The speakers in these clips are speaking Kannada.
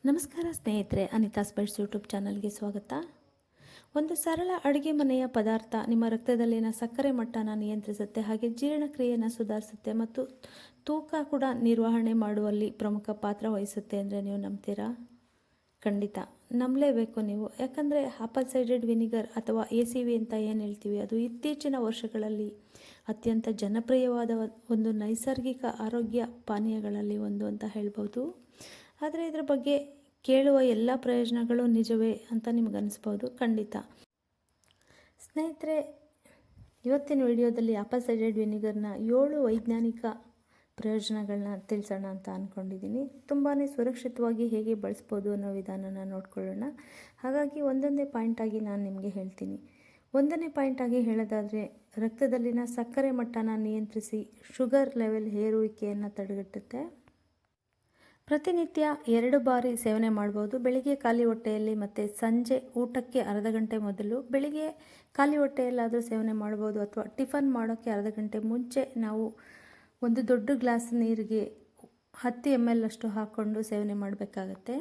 ನಮಸ್ಕಾರ ಸ್ನೇಹಿತರೆ, ಅನಿತಾ ಸ್ಪೈಟ್ಸ್ ಯೂಟ್ಯೂಬ್ ಚಾನಲ್ಗೆ ಸ್ವಾಗತ. ಒಂದು ಸರಳ ಅಡುಗೆ ಮನೆಯ ಪದಾರ್ಥ ನಿಮ್ಮ ರಕ್ತದಲ್ಲಿನ ಸಕ್ಕರೆ ಮಟ್ಟನ ನಿಯಂತ್ರಿಸುತ್ತೆ, ಹಾಗೆ ಜೀರ್ಣಕ್ರಿಯೆಯನ್ನು ಸುಧಾರಿಸುತ್ತೆ ಮತ್ತು ತೂಕ ಕೂಡ ನಿರ್ವಹಣೆ ಮಾಡುವಲ್ಲಿ ಪ್ರಮುಖ ಪಾತ್ರ ವಹಿಸುತ್ತೆ ಅಂದರೆ ನೀವು ನಂಬ್ತೀರಾ? ಖಂಡಿತ ನಂಬಲೇಬೇಕು ನೀವು. ಯಾಕಂದರೆ ಆಪಲ್ ಸೈಡೆಡ್ ವಿನಿಗರ್ ಅಥವಾ ACV ಅಂತ ಏನು ಹೇಳ್ತೀವಿ, ಅದು ಇತ್ತೀಚಿನ ವರ್ಷಗಳಲ್ಲಿ ಅತ್ಯಂತ ಜನಪ್ರಿಯವಾದ ಒಂದು ನೈಸರ್ಗಿಕ ಆರೋಗ್ಯ ಪಾನೀಯಗಳಲ್ಲಿ ಒಂದು ಅಂತ ಹೇಳ್ಬೋದು. ಆದರೆ ಇದರ ಬಗ್ಗೆ ಕೇಳುವ ಎಲ್ಲ ಪ್ರಯೋಜನಗಳು ನಿಜವೇ ಅಂತ ನಿಮ್ಗೆ ಅನಿಸ್ಬೋದು. ಖಂಡಿತ ಸ್ನೇಹಿತರೆ, ಇವತ್ತಿನ ವಿಡಿಯೋದಲ್ಲಿ ಆಪಲ್ ಸೈಡೆಡ್ ವಿನಿಗರ್ನ 7 ವೈಜ್ಞಾನಿಕ ಪ್ರಯೋಜನಗಳನ್ನ ತಿಳಿಸೋಣ ಅಂತ ಅಂದ್ಕೊಂಡಿದ್ದೀನಿ. ತುಂಬಾ ಸುರಕ್ಷಿತವಾಗಿ ಹೇಗೆ ಬಳಸ್ಬೋದು ಅನ್ನೋ ವಿಧಾನನ ನೋಡ್ಕೊಳ್ಳೋಣ. ಹಾಗಾಗಿ ಒಂದೊಂದೇ ಪಾಯಿಂಟಾಗಿ ನಾನು ನಿಮಗೆ ಹೇಳ್ತೀನಿ. ಒಂದನೇ ಪಾಯಿಂಟಾಗಿ ಹೇಳೋದಾದರೆ, ರಕ್ತದಲ್ಲಿನ ಸಕ್ಕರೆ ಮಟ್ಟನ ನಿಯಂತ್ರಿಸಿ ಶುಗರ್ ಲೆವೆಲ್ ಏರುವಿಕೆಯನ್ನು ತಡೆಗಟ್ಟುತ್ತೆ. ಪ್ರತಿನಿತ್ಯ 2 ಬಾರಿ ಸೇವನೆ ಮಾಡ್ಬೋದು. ಬೆಳಿಗ್ಗೆ ಖಾಲಿ ಹೊಟ್ಟೆಯಲ್ಲಿ ಮತ್ತು ಸಂಜೆ ಊಟಕ್ಕೆ ಅರ್ಧ ಗಂಟೆ ಮೊದಲು. ಬೆಳಿಗ್ಗೆ ಖಾಲಿ ಹೊಟ್ಟೆಯಲ್ಲಾದರೂ ಸೇವನೆ ಮಾಡ್ಬೋದು, ಅಥವಾ ಟಿಫನ್ ಮಾಡೋಕ್ಕೆ ಅರ್ಧ ಗಂಟೆ ಮುಂಚೆ ನಾವು ಒಂದು ದೊಡ್ಡ ಗ್ಲಾಸ್ ನೀರಿಗೆ 10 ml ಅಷ್ಟು ಹಾಕ್ಕೊಂಡು ಸೇವನೆ ಮಾಡಬೇಕಾಗತ್ತೆ.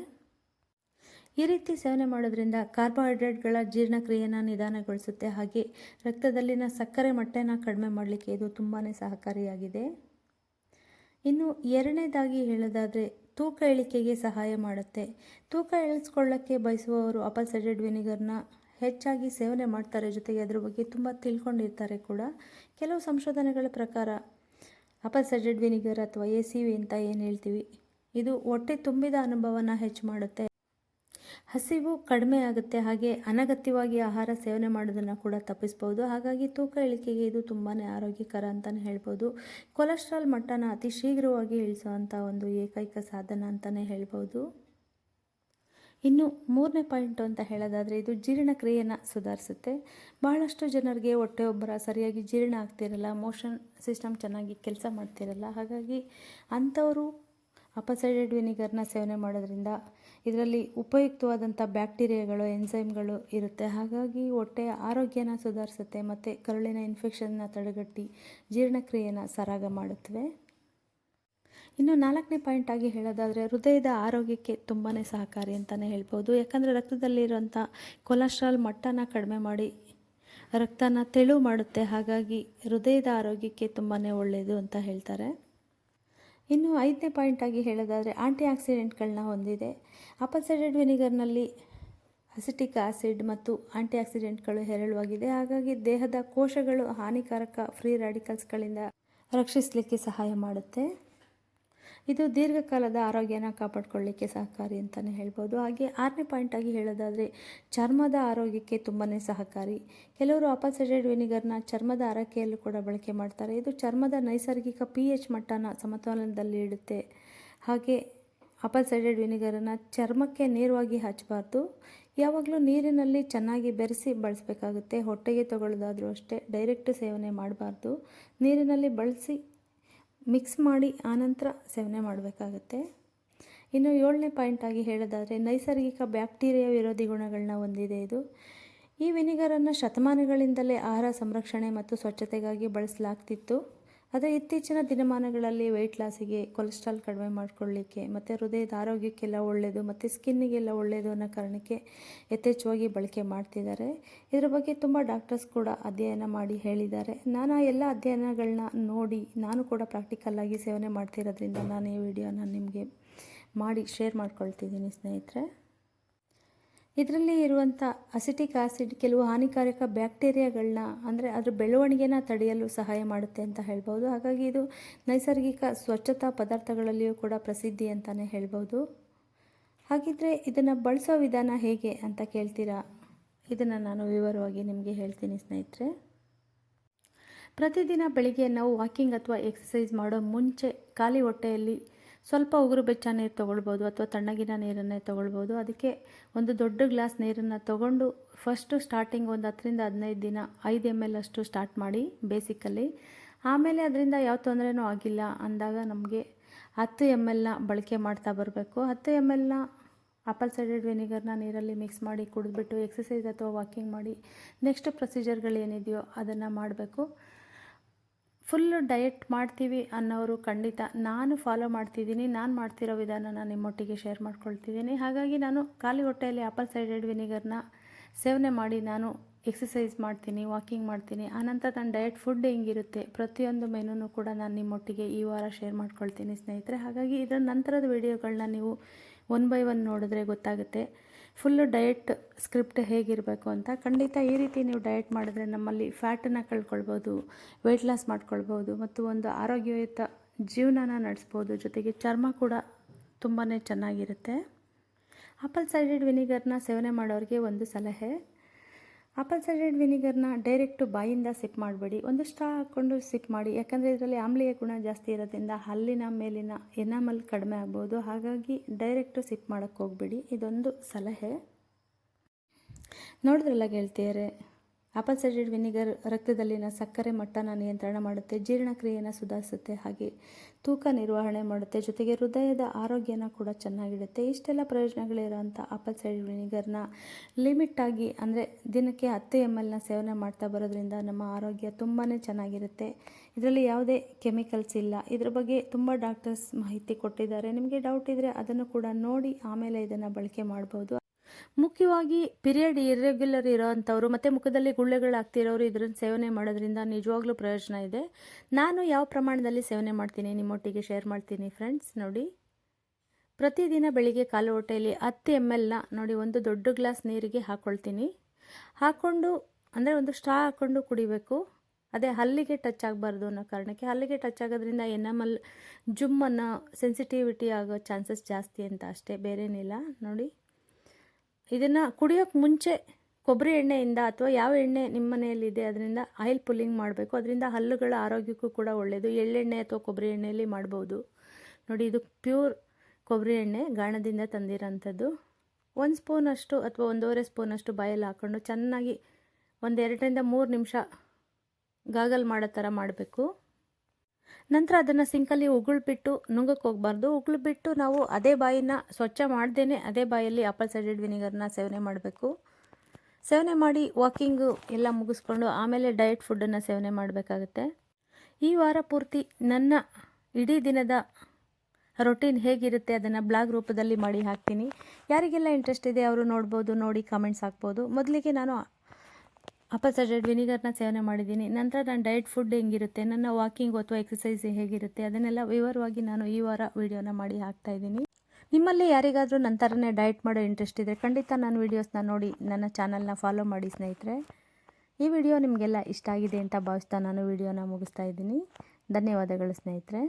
ಈ ರೀತಿ ಸೇವನೆ ಮಾಡೋದ್ರಿಂದ ಕಾರ್ಬೋಹೈಡ್ರೇಟ್ಗಳ ಜೀರ್ಣಕ್ರಿಯೆಯನ್ನು ನಿಧಾನಗೊಳಿಸುತ್ತೆ, ಹಾಗೆ ರಕ್ತದಲ್ಲಿನ ಸಕ್ಕರೆ ಮಟ್ಟನ ಕಡಿಮೆ ಮಾಡಲಿಕ್ಕೆ ಇದು ತುಂಬಾ ಸಹಕಾರಿಯಾಗಿದೆ. ಇನ್ನು ಎರಡನೇದಾಗಿ ಹೇಳೋದಾದರೆ, ತೂಕ ಇಳಿಕೆಗೆ ಸಹಾಯ ಮಾಡುತ್ತೆ. ತೂಕ ಇಳಿಸ್ಕೊಳ್ಳೋಕ್ಕೆ ಬಯಸುವವರು ಆಪಲ್ ಸೈಡೆಡ್ ವಿನಿಗರ್ನ ಹೆಚ್ಚಾಗಿ ಸೇವನೆ ಮಾಡ್ತಾರೆ, ಜೊತೆಗೆ ಅದ್ರ ಬಗ್ಗೆ ತುಂಬ ತಿಳ್ಕೊಂಡಿರ್ತಾರೆ ಕೂಡ. ಕೆಲವು ಸಂಶೋಧನೆಗಳ ಪ್ರಕಾರ ಆಪಲ್ ಸೈಡೆಡ್ ವಿನಿಗರ್ ಅಥವಾ ACV ಅಂತ ಏನು ಹೇಳ್ತೀವಿ, ಇದು ಹೊಟ್ಟೆ ತುಂಬಿದ ಅನುಭವನ ಹೆಚ್ಚು ಮಾಡುತ್ತೆ, ಹಸಿವು ಕಡಿಮೆ ಆಗುತ್ತೆ, ಹಾಗೆ ಅನಗತ್ಯವಾಗಿ ಆಹಾರ ಸೇವನೆ ಮಾಡೋದನ್ನು ಕೂಡ ತಪ್ಪಿಸ್ಬೋದು. ಹಾಗಾಗಿ ತೂಕ ಇಳಿಕೆಗೆ ಇದು ತುಂಬಾ ಆರೋಗ್ಯಕರ ಅಂತಲೇ ಹೇಳ್ಬೋದು. ಕೊಲೆಸ್ಟ್ರಾಲ್ ಮಟ್ಟನ ಅತಿ ಶೀಘ್ರವಾಗಿ ಇಳಿಸುವಂಥ ಒಂದು ಏಕೈಕ ಸಾಧನ ಅಂತಲೇ ಹೇಳ್ಬೋದು. ಇನ್ನು ಮೂರನೇ ಪಾಯಿಂಟು ಅಂತ ಹೇಳೋದಾದರೆ, ಇದು ಜೀರ್ಣಕ್ರಿಯೆಯನ್ನು ಸುಧಾರಿಸುತ್ತೆ. ಬಹಳಷ್ಟು ಜನರಿಗೆ ಹೊಟ್ಟೆಯೊಬ್ಬರ ಸರಿಯಾಗಿ ಜೀರ್ಣ ಆಗ್ತಿರಲ್ಲ, ಮೋಷನ್ ಸಿಸ್ಟಮ್ ಚೆನ್ನಾಗಿ ಕೆಲಸ ಮಾಡ್ತಿರಲ್ಲ. ಹಾಗಾಗಿ ಅಂಥವರು ಆಪಲ್ ಸೈಡೆಡ್ ವಿನಿಗರ್ನ ಸೇವನೆ ಮಾಡೋದ್ರಿಂದ ಇದರಲ್ಲಿ ಉಪಯುಕ್ತವಾದಂಥ ಬ್ಯಾಕ್ಟೀರಿಯಾಗಳು, ಎನ್ಸೈಮ್ಗಳು ಇರುತ್ತೆ. ಹಾಗಾಗಿ ಹೊಟ್ಟೆಯ ಆರೋಗ್ಯನ ಸುಧಾರಿಸುತ್ತೆ ಮತ್ತು ಕರುಳಿನ ಇನ್ಫೆಕ್ಷನ್ನ ತಡೆಗಟ್ಟಿ ಜೀರ್ಣಕ್ರಿಯೆಯನ್ನು ಸರಾಗ ಮಾಡುತ್ತವೆ. ಇನ್ನು ನಾಲ್ಕನೇ ಪಾಯಿಂಟಾಗಿ ಹೇಳೋದಾದರೆ, ಹೃದಯದ ಆರೋಗ್ಯಕ್ಕೆ ತುಂಬಾ ಸಹಕಾರಿ ಅಂತಲೇ ಹೇಳ್ಬೋದು. ಯಾಕಂದರೆ ರಕ್ತದಲ್ಲಿರುವಂಥ ಕೊಲೆಸ್ಟ್ರಾಲ್ ಮಟ್ಟನ ಕಡಿಮೆ ಮಾಡಿ ರಕ್ತನ ತೆಳು ಮಾಡುತ್ತೆ. ಹಾಗಾಗಿ ಹೃದಯದ ಆರೋಗ್ಯಕ್ಕೆ ತುಂಬಾ ಒಳ್ಳೆಯದು ಅಂತ ಹೇಳ್ತಾರೆ. ಇನ್ನು ಐದನೇ ಪಾಯಿಂಟಾಗಿ ಹೇಳೋದಾದರೆ, ಆಂಟಿ ಆಕ್ಸಿಡೆಂಟ್ಗಳನ್ನ ಹೊಂದಿದೆ. ಆಪಲ್ ಸೈಡೆಡ್ ವಿನಿಗರ್ನಲ್ಲಿ ಅಸಿಟಿಕ್ ಆಸಿಡ್ ಮತ್ತು ಆಂಟಿ ಆಕ್ಸಿಡೆಂಟ್ಗಳು ಹೇರಳವಾಗಿದೆ. ಹಾಗಾಗಿ ದೇಹದ ಕೋಶಗಳು ಹಾನಿಕಾರಕ ಫ್ರೀ ರ್ಯಾಡಿಕಲ್ಸ್ಗಳಿಂದ ರಕ್ಷಿಸಲಿಕ್ಕೆ ಸಹಾಯ ಮಾಡುತ್ತೆ. ಇದು ದೀರ್ಘಕಾಲದ ಆರೋಗ್ಯನ ಕಾಪಾಡಿಕೊಳ್ಳಿಕ್ಕೆ ಸಹಕಾರಿ ಅಂತಲೇ ಹೇಳ್ಬೋದು. ಹಾಗೆ ಆರನೇ ಪಾಯಿಂಟಾಗಿ ಹೇಳೋದಾದರೆ, ಚರ್ಮದ ಆರೋಗ್ಯಕ್ಕೆ ತುಂಬಾ ಸಹಕಾರಿ. ಕೆಲವರು ಆಪಲ್ ಸೈಡೆಡ್ ವಿನಿಗರ್ನ ಚರ್ಮದ ಆರೈಕೆಯಲ್ಲೂ ಕೂಡ ಬಳಕೆ ಮಾಡ್ತಾರೆ. ಇದು ಚರ್ಮದ ನೈಸರ್ಗಿಕ pH ಮಟ್ಟನ ಸಮತೋಲನದಲ್ಲಿ ಇಡುತ್ತೆ. ಹಾಗೆ ಆಪಲ್ ಸೈಡೆಡ್ ವಿನಿಗರನ್ನು ಚರ್ಮಕ್ಕೆ ನೇರವಾಗಿ ಹಚ್ಚಬಾರ್ದು, ಯಾವಾಗಲೂ ನೀರಿನಲ್ಲಿ ಚೆನ್ನಾಗಿ ಬೆರೆಸಿ ಬಳಸಬೇಕಾಗುತ್ತೆ. ಹೊಟ್ಟೆಗೆ ತಗೊಳ್ಳೋದಾದರೂ ಅಷ್ಟೇ, ಡೈರೆಕ್ಟ್ ಸೇವನೆ ಮಾಡಬಾರ್ದು. ನೀರಿನಲ್ಲಿ ಬಳಸಿ ಮಿಕ್ಸ್ ಮಾಡಿ ಆನಂತರ ಸೇವನೆ ಮಾಡಬೇಕಾಗತ್ತೆ. ಇನ್ನು ಏಳನೇ ಪಾಯಿಂಟಾಗಿ ಹೇಳೋದಾದರೆ, ನೈಸರ್ಗಿಕ ಬ್ಯಾಕ್ಟೀರಿಯಾ ವಿರೋಧಿ ಗುಣಗಳನ್ನ ಹೊಂದಿದೆ ಇದು. ಈ ವಿನಿಗರನ್ನು ಶತಮಾನಗಳಿಂದಲೇ ಆಹಾರ ಸಂರಕ್ಷಣೆ ಮತ್ತು ಸ್ವಚ್ಛತೆಗಾಗಿ ಬಳಸಲಾಗ್ತಿತ್ತು. ಆದರೆ ಇತ್ತೀಚಿನ ದಿನಮಾನಗಳಲ್ಲಿ ವೆಯ್ಟ್ ಲಾಸಿಗೆ, ಕೊಲೆಸ್ಟ್ರಾಲ್ ಕಡಿಮೆ ಮಾಡಿಕೊಳ್ಳಿಕ್ಕೆ ಮತ್ತು ಹೃದಯದ ಆರೋಗ್ಯಕ್ಕೆಲ್ಲ ಒಳ್ಳೆಯದು ಮತ್ತು ಸ್ಕಿನ್ನಿಗೆಲ್ಲ ಒಳ್ಳೆಯದು ಅನ್ನೋ ಕಾರಣಕ್ಕೆ ಯಥೇಚ್ಛವಾಗಿ ಬಳಕೆ ಮಾಡ್ತಿದ್ದಾರೆ. ಇದರ ಬಗ್ಗೆ ತುಂಬ ಡಾಕ್ಟರ್ಸ್ ಕೂಡ ಅಧ್ಯಯನ ಮಾಡಿ ಹೇಳಿದ್ದಾರೆ. ನಾನು ಆ ಎಲ್ಲ ಅಧ್ಯಯನಗಳನ್ನ ನೋಡಿ ನಾನು ಕೂಡ ಪ್ರಾಕ್ಟಿಕಲ್ಲಾಗಿ ಸೇವನೆ ಮಾಡ್ತಿರೋದ್ರಿಂದ ನಾನು ಈ ವಿಡಿಯೋನ ನಿಮಗೆ ಮಾಡಿ ಶೇರ್ ಮಾಡ್ಕೊಳ್ತಿದ್ದೀನಿ ಸ್ನೇಹಿತರೆ. ಇದರಲ್ಲಿ ಇರುವಂಥ ಅಸಿಟಿಕ್ ಆಸಿಡ್ ಕೆಲವು ಹಾನಿಕಾರಕ ಬ್ಯಾಕ್ಟೀರಿಯಾಗಳನ್ನ, ಅಂದರೆ ಅದರ ಬೆಳವಣಿಗೆನ ತಡೆಯಲು ಸಹಾಯ ಮಾಡುತ್ತೆ ಅಂತ ಹೇಳ್ಬೋದು. ಹಾಗಾಗಿ ಇದು ನೈಸರ್ಗಿಕ ಸ್ವಚ್ಛತಾ ಪದಾರ್ಥಗಳಲ್ಲಿಯೂ ಕೂಡ ಪ್ರಸಿದ್ಧಿ ಅಂತಲೇ ಹೇಳ್ಬೋದು. ಹಾಗಿದ್ರೆ ಇದನ್ನು ಬಳಸೋ ವಿಧಾನ ಹೇಗೆ ಅಂತ ಕೇಳ್ತೀರಾ? ಇದನ್ನು ನಾನು ವಿವರವಾಗಿ ನಿಮಗೆ ಹೇಳ್ತೀನಿ ಸ್ನೇಹಿತರೆ. ಪ್ರತಿದಿನ ಬೆಳಿಗ್ಗೆ ನಾವು ವಾಕಿಂಗ್ ಅಥವಾ ಎಕ್ಸಸೈಸ್ ಮಾಡೋ ಮುಂಚೆ ಖಾಲಿ ಹೊಟ್ಟೆಯಲ್ಲಿ ಸ್ವಲ್ಪ ಉಗುರು ಬೆಚ್ಚ ನೀರು ತೊಗೊಳ್ಬೋದು, ಅಥವಾ ತಣ್ಣಗಿನ ನೀರನ್ನೇ ತೊಗೊಳ್ಬೋದು. ಅದಕ್ಕೆ ಒಂದು ದೊಡ್ಡ ಗ್ಲಾಸ್ ನೀರನ್ನು ತೊಗೊಂಡು ಫಸ್ಟು ಸ್ಟಾರ್ಟಿಂಗ್ ಒಂದು 10ರಿಂದ 15 ದಿನ 5 ml ಅಷ್ಟು ಸ್ಟಾರ್ಟ್ ಮಾಡಿ ಬೇಸಿಕಲ್ಲಿ. ಆಮೇಲೆ ಅದರಿಂದ ಯಾವ ತೊಂದರೆನೂ ಆಗಿಲ್ಲ ಅಂದಾಗ ನಮಗೆ 10 mlನ ಬಳಕೆ ಮಾಡ್ತಾ ಬರಬೇಕು. 10 mlನ ಆಪಲ್ ಸೈಡೆಡ್ ವಿನಿಗರ್ನ ನೀರಲ್ಲಿ ಮಿಕ್ಸ್ ಮಾಡಿ ಕುಡಿದ್ಬಿಟ್ಟು ಎಕ್ಸಸೈಸ್ ಅಥವಾ ವಾಕಿಂಗ್ ಮಾಡಿ ನೆಕ್ಸ್ಟ್ ಪ್ರೊಸೀಜರ್ಗಳೇನಿದೆಯೋ ಅದನ್ನು ಮಾಡಬೇಕು. ಫುಲ್ಲು ಡಯಟ್ ಮಾಡ್ತೀವಿ ಅನ್ನೋರು ಖಂಡಿತ ನಾನು ಫಾಲೋ ಮಾಡ್ತಿದ್ದೀನಿ, ನಾನು ಮಾಡ್ತಿರೋ ವಿಧಾನನ ನಿಮ್ಮೊಟ್ಟಿಗೆ ಶೇರ್ ಮಾಡ್ಕೊಳ್ತಿದ್ದೀನಿ. ಹಾಗಾಗಿ ನಾನು ಖಾಲಿ ಹೊಟ್ಟೆಯಲ್ಲಿ ಆಪಲ್ ಸೈಡೆಡ್ ವಿನಿಗರ್ನ ಸೇವನೆ ಮಾಡಿ ನಾನು ಎಕ್ಸಸೈಸ್ ಮಾಡ್ತೀನಿ, ವಾಕಿಂಗ್ ಮಾಡ್ತೀನಿ. ಆನಂತರ ನನ್ನ ಡಯಟ್ ಫುಡ್ ಹೆಂಗಿರುತ್ತೆ ಪ್ರತಿಯೊಂದು ಮೆನುನೂ ಕೂಡ ನಾನು ನಿಮ್ಮೊಟ್ಟಿಗೆ ಈ ವಾರ ಶೇರ್ ಮಾಡ್ಕೊಳ್ತೀನಿ ಸ್ನೇಹಿತರೆ. ಹಾಗಾಗಿ ಇದರ ನಂತರದ ವಿಡಿಯೋಗಳನ್ನ ನೀವು 1 by 1 ನೋಡಿದ್ರೆ ಗೊತ್ತಾಗುತ್ತೆ ಫುಲ್ಲು ಡಯಟ್ ಸ್ಕ್ರಿಪ್ಟ್ ಹೇಗಿರಬೇಕು ಅಂತ. ಖಂಡಿತ ಈ ರೀತಿ ನೀವು ಡಯಟ್ ಮಾಡಿದ್ರೆ ನಮ್ಮಲ್ಲಿ ಫ್ಯಾಟನ್ನು ಕಳ್ಕೊಳ್ಬೋದು, ವೆಯ್ಟ್ ಲಾಸ್ ಮಾಡ್ಕೊಳ್ಬೋದು ಮತ್ತು ಒಂದು ಆರೋಗ್ಯಯುತ ಜೀವನನ ನಡೆಸ್ಬೋದು. ಜೊತೆಗೆ ಚರ್ಮ ಕೂಡ ತುಂಬಾ ಚೆನ್ನಾಗಿರುತ್ತೆ. ಆಪಲ್ ಸೈಡೆಡ್ ವಿನಿಗರ್ನ ಸೇವನೆ ಮಾಡೋರಿಗೆ ಒಂದು ಸಲಹೆ, ಆಪಲ್ ಸೈಡೆಡ್ ವಿನಿಗರ್ನ ಡೈರೆಕ್ಟು ಬಾಯಿಂದ ಸಿಪ್ ಮಾಡಬೇಡಿ, ಒಂದು ಸ್ಟ್ರಾ ಹಾಕ್ಕೊಂಡು ಸಿಪ್ ಮಾಡಿ. ಯಾಕಂದರೆ ಇದರಲ್ಲಿ ಆಮ್ಲೀಯ ಗುಣ ಜಾಸ್ತಿ ಇರೋದ್ರಿಂದ ಹಲ್ಲಿನ ಮೇಲಿನ ಎನಾಮಲ್ ಕಡಿಮೆ ಆಗ್ಬೋದು. ಹಾಗಾಗಿ ಡೈರೆಕ್ಟು ಸಿಪ್ ಮಾಡೋಕ್ಕೆ ಹೋಗಬೇಡಿ, ಇದೊಂದು ಸಲಹೆ. ನೋಡಿದ್ರಲ್ಲ ಗೆಳತಿಯರೇ, ಆಪಲ್ ಸೈಡೆಡ್ ವಿನಿಗರ್ ರಕ್ತದಲ್ಲಿನ ಸಕ್ಕರೆ ಮಟ್ಟನ ನಿಯಂತ್ರಣ ಮಾಡುತ್ತೆ, ಜೀರ್ಣಕ್ರಿಯೆಯನ್ನು ಸುಧಾರಿಸುತ್ತೆ, ಹಾಗೆ ತೂಕ ನಿರ್ವಹಣೆ ಮಾಡುತ್ತೆ, ಜೊತೆಗೆ ಹೃದಯದ ಆರೋಗ್ಯನ ಕೂಡ ಚೆನ್ನಾಗಿಡುತ್ತೆ. ಇಷ್ಟೆಲ್ಲ ಪ್ರಯೋಜನಗಳಿರೋಂಥ ಆಪಲ್ ಸೈಡೆಡ್ ವಿನಿಗರ್ನ ಲಿಮಿಟಾಗಿ ಅಂದರೆ ದಿನಕ್ಕೆ 10 ml ಸೇವನೆ ಮಾಡ್ತಾ ಬರೋದ್ರಿಂದ ನಮ್ಮ ಆರೋಗ್ಯ ತುಂಬಾ ಚೆನ್ನಾಗಿರುತ್ತೆ. ಇದರಲ್ಲಿ ಯಾವುದೇ ಕೆಮಿಕಲ್ಸ್ ಇಲ್ಲ. ಇದ್ರ ಬಗ್ಗೆ ತುಂಬ ಡಾಕ್ಟರ್ಸ್ ಮಾಹಿತಿ ಕೊಟ್ಟಿದ್ದಾರೆ. ನಿಮಗೆ ಡೌಟ್ ಇದ್ದರೆ ಅದನ್ನು ಕೂಡ ನೋಡಿ ಆಮೇಲೆ ಇದನ್ನು ಬಳಕೆ ಮಾಡ್ಬೋದು. ಮುಖ್ಯವಾಗಿ ಪೀರಿಯಡ್ ಇರ್ರೆಗ್ಯುಲರ್ ಇರೋವಂಥವ್ರು ಮತ್ತು ಮುಖದಲ್ಲಿ ಗುಳ್ಳೆಗಳಾಗ್ತಿರೋರು ಇದನ್ನು ಸೇವನೆ ಮಾಡೋದ್ರಿಂದ ನಿಜವಾಗ್ಲೂ ಪ್ರಯೋಜನ ಇದೆ. ನಾನು ಯಾವ ಪ್ರಮಾಣದಲ್ಲಿ ಸೇವನೆ ಮಾಡ್ತೀನಿ ನಿಮ್ಮೊಟ್ಟಿಗೆ ಶೇರ್ ಮಾಡ್ತೀನಿ ಫ್ರೆಂಡ್ಸ್. ನೋಡಿ, ಪ್ರತಿದಿನ ಬೆಳಿಗ್ಗೆ ಖಾಲಿ ಹೊಟ್ಟೆಯಲ್ಲಿ 10 ml ನೋಡಿ ಒಂದು ದೊಡ್ಡ ಗ್ಲಾಸ್ ನೀರಿಗೆ ಹಾಕ್ಕೊಳ್ತೀನಿ. ಹಾಕ್ಕೊಂಡು ಅಂದರೆ ಒಂದು ಸ್ಟ್ರಾ ಹಾಕ್ಕೊಂಡು ಕುಡಿಬೇಕು. ಅದೇ ಹಲ್ಲಿಗೆ ಟಚ್ ಆಗಬಾರ್ದು ಅನ್ನೋ ಕಾರಣಕ್ಕೆ. ಹಲ್ಲಿಗೆ ಟಚ್ ಆಗೋದ್ರಿಂದ ಎನಾಮಲ್ ಜುಮ್ಮನ್ನು ಸೆನ್ಸಿಟಿವಿಟಿ ಆಗೋ ಚಾನ್ಸಸ್ ಜಾಸ್ತಿ ಅಂತ ಅಷ್ಟೇ, ಬೇರೇನಿಲ್ಲ. ನೋಡಿ, ಇದನ್ನು ಕುಡಿಯೋಕ್ಕೆ ಮುಂಚೆ ಕೊಬ್ಬರಿ ಎಣ್ಣೆಯಿಂದ ಅಥವಾ ಯಾವ ಎಣ್ಣೆ ನಿಮ್ಮ ಮನೆಯಲ್ಲಿದೆ ಅದರಿಂದ ಆಯಿಲ್ ಪುಲ್ಲಿಂಗ್ ಮಾಡಬೇಕು. ಅದರಿಂದ ಹಲ್ಲುಗಳ ಆರೋಗ್ಯಕ್ಕೂ ಕೂಡ ಒಳ್ಳೆಯದು. ಎಳ್ಳೆಣ್ಣೆ ಅಥವಾ ಕೊಬ್ಬರಿ ಎಣ್ಣೆಯಲ್ಲಿ ಮಾಡ್ಬೋದು. ನೋಡಿ, ಇದು ಪ್ಯೂರ್ ಕೊಬ್ಬರಿ ಎಣ್ಣೆ ಗಾಣದಿಂದ ತಂದಿರೋಂಥದ್ದು. 1 ಸ್ಪೂನಷ್ಟು ಅಥವಾ 1.5 ಸ್ಪೂನಷ್ಟು ಬಾಯಲ್ಲಿ ಹಾಕ್ಕೊಂಡು ಚೆನ್ನಾಗಿ 2 ರಿಂದ 3 ನಿಮಿಷ ಗಾಗಲ್ ಮಾಡೋ ಥರ ಮಾಡಬೇಕು. ನಂತರ ಅದನ್ನು ಸಿಂಕಲ್ಲಿ ಉಗುಳ್ಬಿಟ್ಟು ನುಂಗಕ್ಕೆ ಹೋಗಬಾರ್ದು. ಉಗುಳ್ಬಿಟ್ಟು ನಾವು ಅದೇ ಬಾಯಿನ ಸ್ವಚ್ಛ ಮಾಡ್ದೇ ಅದೇ ಬಾಯಲ್ಲಿ ಆಪಲ್ ಸೈಡೆಡ್ ವಿನಿಗರ್ನ ಸೇವನೆ ಮಾಡಬೇಕು. ಸೇವನೆ ಮಾಡಿ ವಾಕಿಂಗು ಎಲ್ಲ ಮುಗಿಸ್ಕೊಂಡು ಆಮೇಲೆ ಡಯಟ್ ಫುಡ್ಡನ್ನು ಸೇವನೆ ಮಾಡಬೇಕಾಗುತ್ತೆ. ಈ ವಾರ ಪೂರ್ತಿ ನನ್ನ ಇಡೀ ದಿನದ ರೊಟೀನ್ ಹೇಗಿರುತ್ತೆ ಅದನ್ನು ಬ್ಲಾಗ್ ರೂಪದಲ್ಲಿ ಮಾಡಿ ಹಾಕ್ತೀನಿ. ಯಾರಿಗೆಲ್ಲ ಇಂಟ್ರೆಸ್ಟ್ ಇದೆ ಅವರು ನೋಡ್ಬೋದು, ನೋಡಿ ಕಮೆಂಟ್ಸ್ ಹಾಕ್ಬೋದು. ಮೊದಲಿಗೆ ನಾನು ಆಪಲ್ ಸೈಡೆಡ್ ವಿನಿಗರ್ನ ಸೇವನೆ ಮಾಡಿದ್ದೀನಿ. ನಂತರ ನನ್ನ ಡಯಟ್ ಫುಡ್ ಹೆಂಗಿರುತ್ತೆ, ನನ್ನ ವಾಕಿಂಗ್ ಅಥವಾ ಎಕ್ಸಸೈಸ್ ಹೇಗಿರುತ್ತೆ ಅದನ್ನೆಲ್ಲ ವಿವರವಾಗಿ ನಾನು ಈ ವಾರ ವಿಡಿಯೋನ ಮಾಡಿ ಹಾಕ್ತಾಯಿದ್ದೀನಿ. ನಿಮ್ಮಲ್ಲಿ ಯಾರಿಗಾದರೂ ನನ್ನ ಥರನೇ ಡಯಟ್ ಮಾಡೋ ಇಂಟ್ರೆಸ್ಟ್ ಇದ್ದರೆ ಖಂಡಿತ ನನ್ನ ವೀಡಿಯೋಸ್ನ ನೋಡಿ ನನ್ನ ಚಾನಲ್ನ ಫಾಲೋ ಮಾಡಿ ಸ್ನೇಹಿತರೆ. ಈ ವಿಡಿಯೋ ನಿಮಗೆಲ್ಲ ಇಷ್ಟ ಆಗಿದೆ ಅಂತ ಭಾವಿಸ್ತಾ ನಾನು ವಿಡಿಯೋನ ಮುಗಿಸ್ತಾ ಇದ್ದೀನಿ. ಧನ್ಯವಾದಗಳು ಸ್ನೇಹಿತರೆ.